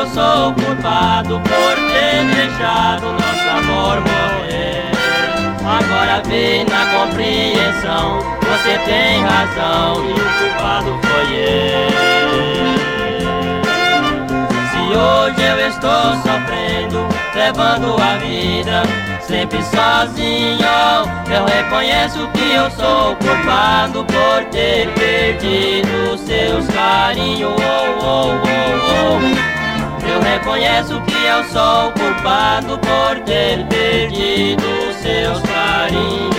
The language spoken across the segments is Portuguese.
eu sou culpado por ter deixado nosso amor morrer. Agora vem na compreensão, você tem razão e o culpado foi eu. Se hoje eu estou sofrendo, levando a vida sempre sozinho, eu reconheço que eu sou culpado por ter perdido seus carinhos. Eu reconheço que eu sou culpado por ter perdido seus carinhos.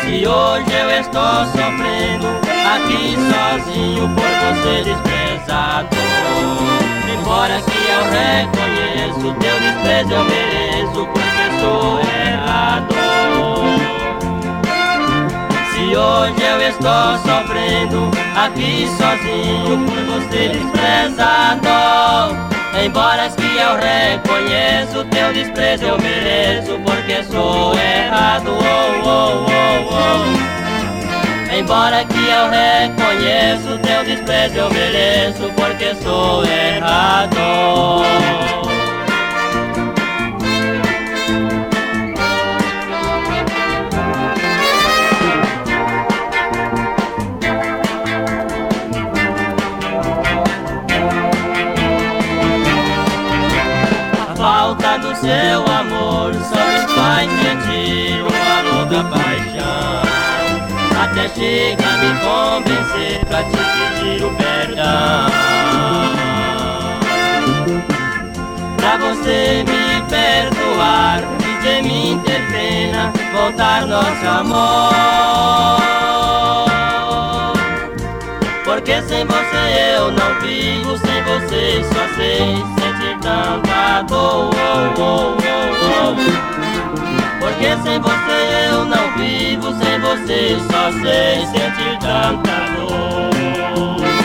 Se hoje eu estou sofrendo aqui sozinho por você desprezado, embora que eu reconheço teu desprezo eu mereço porque sou errado. Se hoje eu estou sofrendo aqui sozinho por você desprezado, embora que eu reconheço teu desprezo eu mereço porque sou errado. Embora que eu reconheço teu desprezo eu mereço porque sou errado. A falta do seu amor só me faz sentir o valor da paixão, até chega a me convencer pra te pedir o perdão. Pra você me perdoar e de mim ter pena, voltar nosso amor. Porque sem você eu não vivo, sem você só sei sentir tanta dor. Porque sem você eu não vivo, sem você só sei sentir tanta dor.